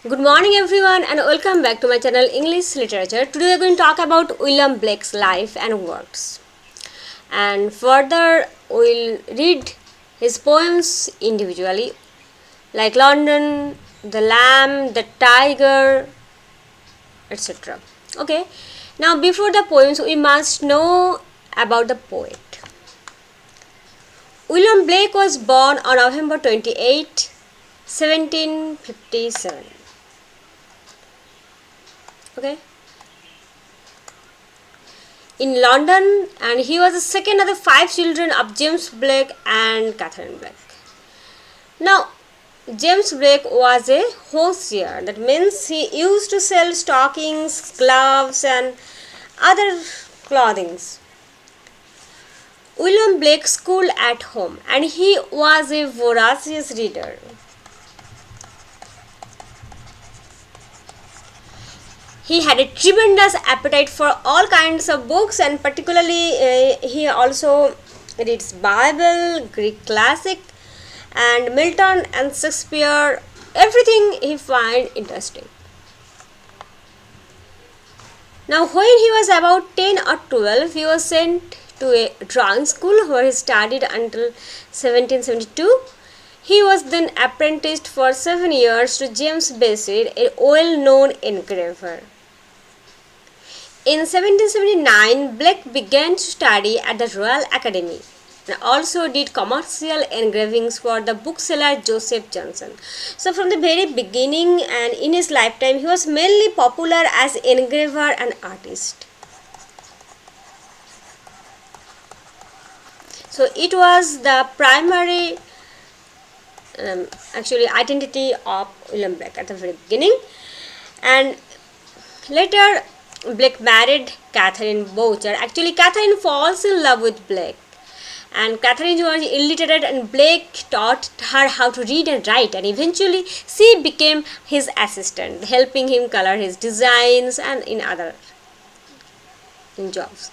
Good morning everyone and welcome back to my channel English Literature. Today we are going to talk about William Blake's life and works. And further we'll read his poems individually like London, The Lamb, The Tiger, etc. Okay. Now before the poems we must know about the poet. William Blake was born on November 28, 1757. Okay, in London, and he was the second of the 5 children of James Blake and Catherine Blake. Now, James Blake was a hosier. That means he used to sell stockings, gloves, and other clothings. William Blake schooled at home, and he was a voracious reader. He had a tremendous appetite for all kinds of books, and particularly he also reads Bible, Greek classic, and Milton and Shakespeare. Everything he find interesting. Now, when he was about 10 or 12, he was sent to a drawing school where he studied until 1772. He was then apprenticed for 7 years to James Bassett, a well-known engraver. In 1779, Blake began to study at the Royal Academy and also did commercial engravings for the bookseller Joseph Johnson. So from the very beginning and in his lifetime, he was mainly popular as engraver and artist. So it was the primary identity of William Blake at the very beginning, and later Blake married Catherine Boucher. Actually, Catherine falls in love with Blake, and Catherine was illiterate, and Blake taught her how to read and write, and eventually she became his assistant, helping him color his designs and in other jobs.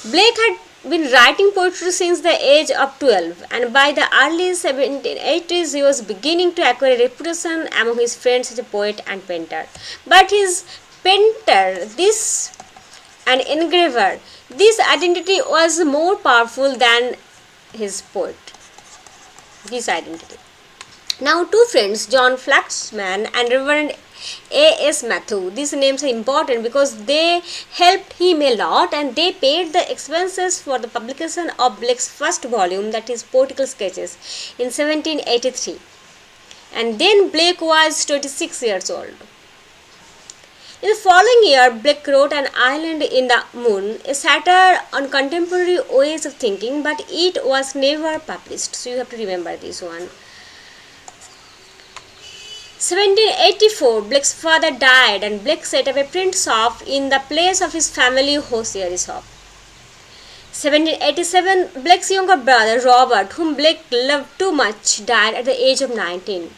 Blake had been writing poetry since the age of 12, and by the early 1780s he was beginning to acquire a reputation among his friends as a poet and painter. But his painter, this and engraver, this identity was more powerful than his poet, this identity. Now, two friends, John Flaxman and Reverend A.S. Matthew, these names are important because they helped him a lot, and they paid the expenses for the publication of Blake's first volume, that is Poetical Sketches, in 1783. And then Blake was 26 years old. In the following year, Blake wrote An Island in the Moon, a satire on contemporary ways of thinking, but it was never published. So you have to remember this one. 1784, Blake's father died, and Blake set up a print shop in the place of his family hosiery shop. 1787, Blake's younger brother Robert, whom Blake loved too much, died at the age of 19.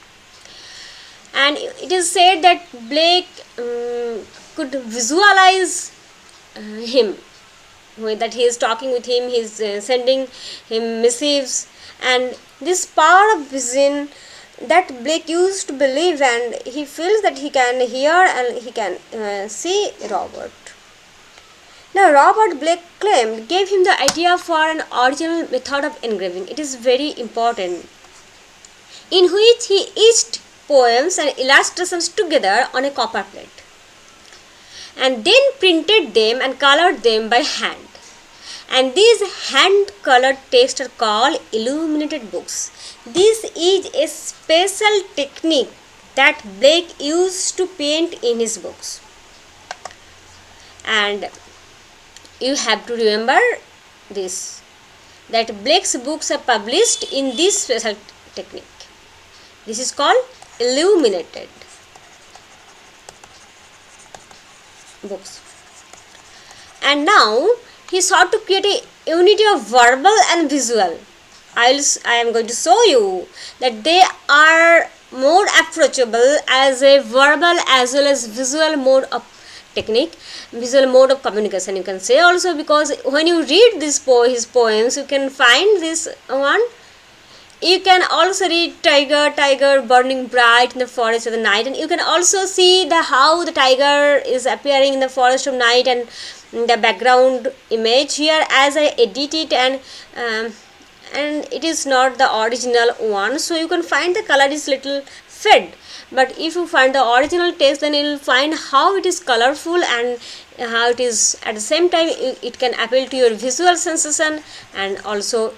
And it is said that Blake could visualize him, that he is talking with him, he is sending him missives, and this power of vision that Blake used to believe, and he feels that he can hear and he can see Robert. Now, Robert, Blake claimed, gave him the idea for an original method of engraving. It is very important, in which he etched poems and illustrations together on a copper plate, and then printed them and colored them by hand. And these hand-colored texts are called illuminated books. This is a special technique that Blake used to paint in his books. And you have to remember this, that Blake's books are published in this special technique. This is called illuminated books. And now he sought to create a unity of verbal and visual. I am going to show you that they are more approachable as a verbal as well as visual mode of technique, visual mode of communication, you can say also, because when you read his poems, you can find this one You can also read tiger, tiger burning bright in the forest of the night, and you can also see the how the tiger is appearing in the forest of night and the background image here as I edit it, and it is not the original one, so you can find the color is little fed. But if you find the original text, then you will find how it is colorful and how it is at the same time it can appeal to your visual sensation, and also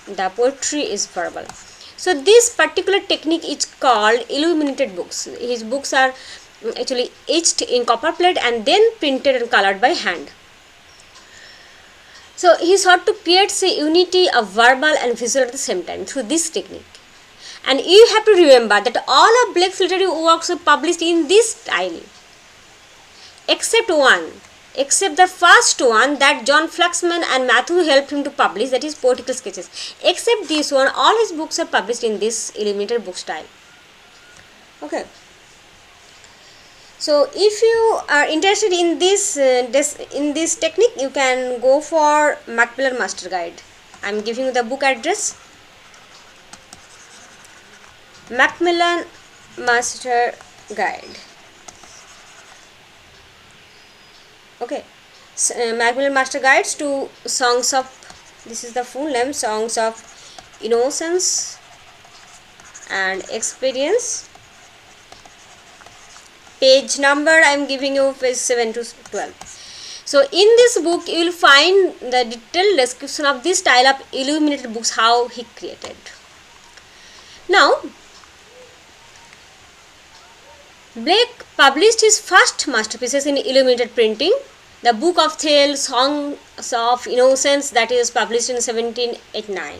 the poetry is verbal. So this particular technique is called illuminated books. His books are actually etched in copper plate and then printed and colored by hand. So he sought to create a unity of verbal and visual at the same time through this technique. And you have to remember that all of Blake's literary works are published in this style, except the first one that John Flaxman and Matthew helped him to publish, that is Poetical Sketches. Except this one, all his books are published in this illuminated book style. Okay. So if you are interested in this technique, you can go for Macmillan Master Guide. I am giving you the book address. Macmillan Master Guide. Okay, Macmillan Master Guides to Songs of, this is the full name, Songs of Innocence and Experience. Page number I am giving you page 7 to 12. So in this book you will find the detailed description of this style of illuminated books, how he created. Now Blake published his first masterpieces in illuminated printing, the Book of Tales, Songs of Innocence, that is published in 1789.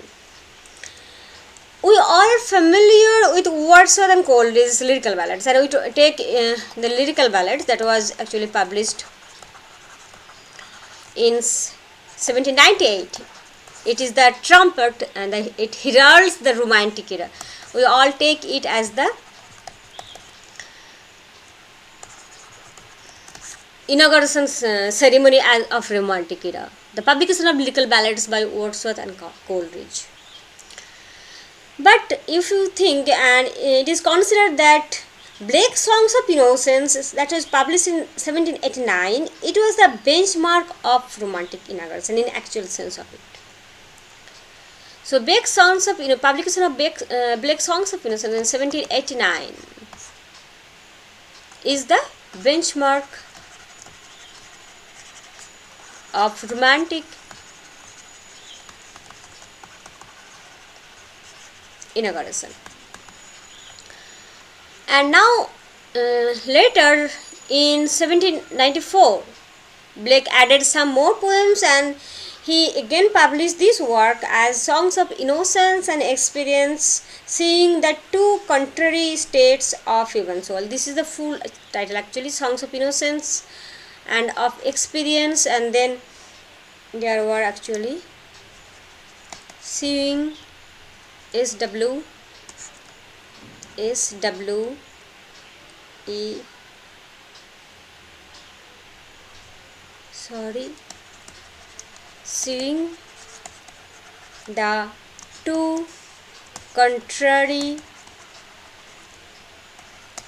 We are familiar with Wordsworth and Coleridge's lyrical ballads, and we take the lyrical ballads that was actually published in 1798. It is the trumpet and it heralds the Romantic era. We all take it as the inauguration ceremony of Romantic era. The publication of lyrical ballads by Wordsworth and Coleridge. But if you think, and it is considered that Blake's Songs of Innocence, that was published in 1789, it was the benchmark of Romantic inauguration in actual sense of it. So Blake's Songs of publication of Blake's Songs of Innocence in 1789 is the benchmark of Romantic inauguration. And now later in 1794 Blake added some more poems, and he again published this work as Songs of Innocence and Experience, seeing the two contrary states of human soul. This is the full title actually, Songs of Innocence and of Experience, and then there were actually seeing seeing the two contrary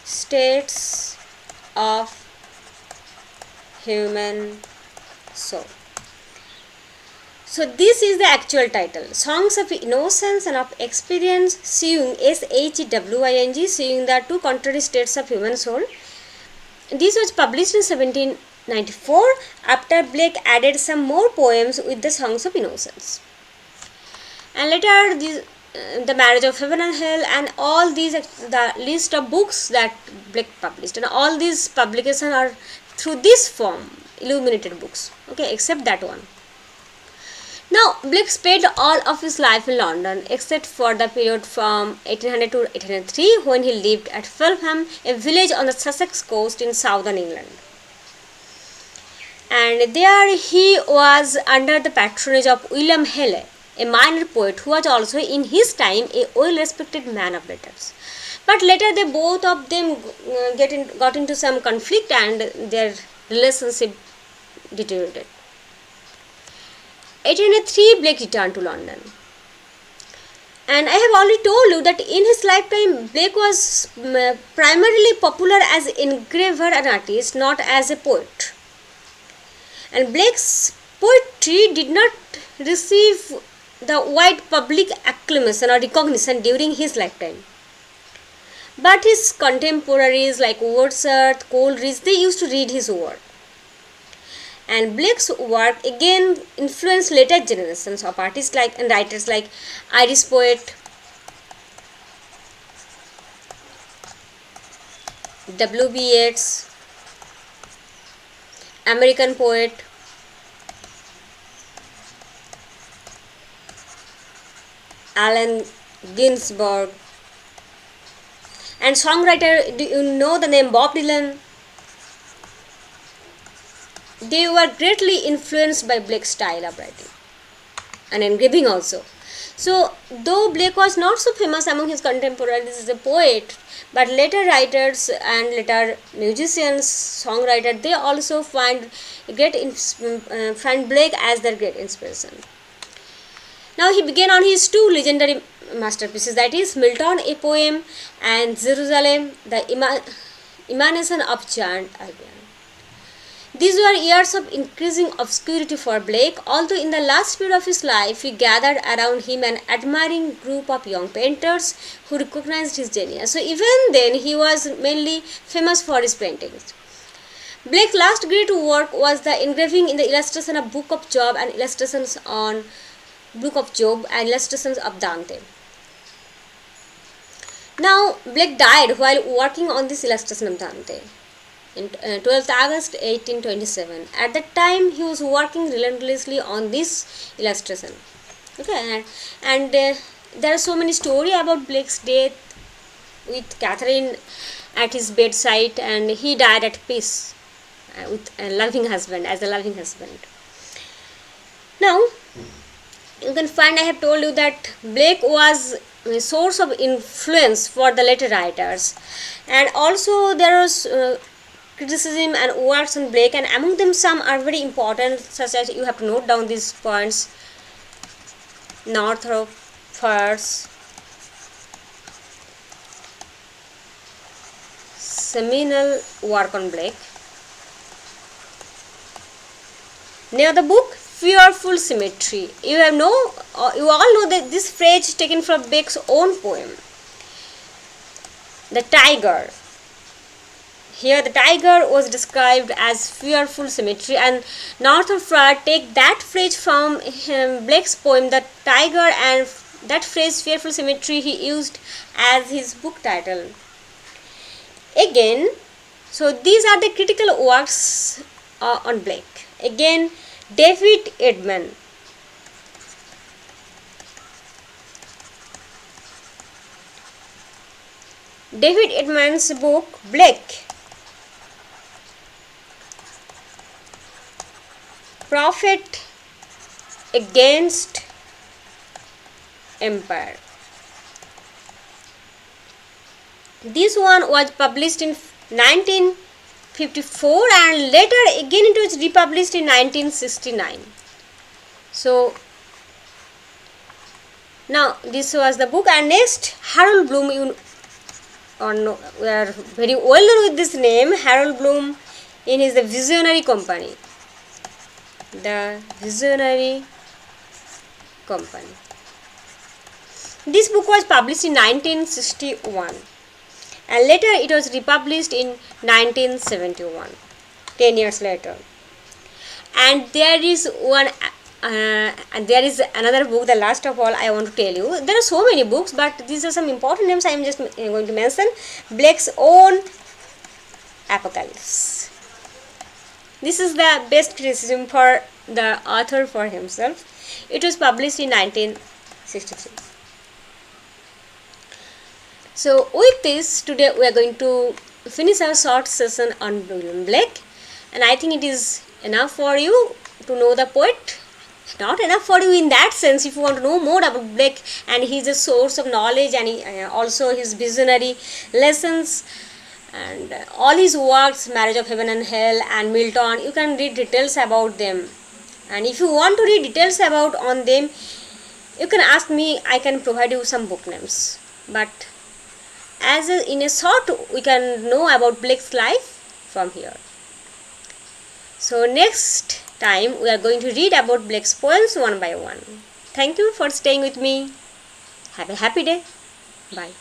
states of human soul. So this is the actual title, Songs of Innocence and of Experience, seeing seeing the two contrary states of human soul. This was published in 1794 after Blake added some more poems with the Songs of Innocence. And later the Marriage of Heaven and Hell, and all these, the list of books that Blake published, and all these publications are through this form, illuminated books, okay, except that one. Now Blake spent all of his life in London except for the period from 1800 to 1803 when he lived at Felpham, a village on the Sussex coast in southern England. And there he was under the patronage of William Hale, a minor poet who was also in his time a well respected man of letters. But later they both of them got into some conflict and their relationship deteriorated. 1803 Blake returned to London. And I have already told you that in his lifetime, Blake was primarily popular as engraver and artist, not as a poet. And Blake's poetry did not receive the wide public acclamation or recognition during his lifetime. But his contemporaries like Wordsworth, Coleridge, they used to read his work. And Blake's work again influenced later generations of artists like and writers like Irish poet W.B. Yeats, American poet Allen Ginsberg, and songwriter, do you know the name Bob Dylan? They were greatly influenced by Blake's style of writing and engraving also. So, though Blake was not so famous among his contemporaries as a poet, but later writers and later musicians, songwriters, they also find Blake as their great inspiration. Now he began on his two legendary masterpieces, that is Milton, a poem, and Jerusalem, the emanation of giant Albion. These were years of increasing obscurity for Blake, although in the last period of his life he gathered around him an admiring group of young painters who recognized his genius. So even then he was mainly famous for his paintings. Blake's last great work was the engraving in the illustration of Book of Job and illustrations on Book of Job and illustrations of Dante. Now Blake died while working on this illustration of Dante in 12th August 1827. At that time he was working relentlessly on this illustration. Okay, and there are so many stories about Blake's death with Catherine at his bedside, and he died at peace with a loving husband, as a loving husband. Now you can find, I have told you that Blake was a source of influence for the later writers, and also there was criticism and works on Blake, and among them some are very important, such as you have to note down these points: Northrop First, seminal work on Blake. Now the book Fearful Symmetry. You all know that this phrase is taken from Blake's own poem, The Tiger. Here the tiger was described as fearful symmetry, and Northrop take that phrase from Blake's poem The Tiger, and that phrase fearful symmetry he used as his book title. Again, so these are the critical works on Blake. Again, David Edman. David Edman's book Blake, Prophet Against Empire. This one was published in 1954 and later again it was republished in 1969. So now this was the book, and next Harold Bloom. We are very well known with this name, Harold Bloom, in his The Visionary Company. The Visionary Company. This book was published in 1961 and later it was republished in 1971, 10 years later. And there is another book, the last of all I want to tell you. There are so many books, but these are some important names I am just going to mention. Blake's own Apocalypse. This is the best criticism for the author for himself. It was published in 1963. So with this, today we are going to finish our short session on William Blake, and I think it is enough for you to know the poet. Not enough for you in that sense. If you want to know more about Blake, and he is a source of knowledge, and also his visionary lessons and all his works, Marriage of Heaven and Hell and Milton, you can read details about them. And if you want to read details about on them, You can ask me, I can provide you some book names, but in a short we can know about Blake's life from here. So next time we are going to read about Blake's poems one by one. Thank you for staying with me. Have a happy day. Bye.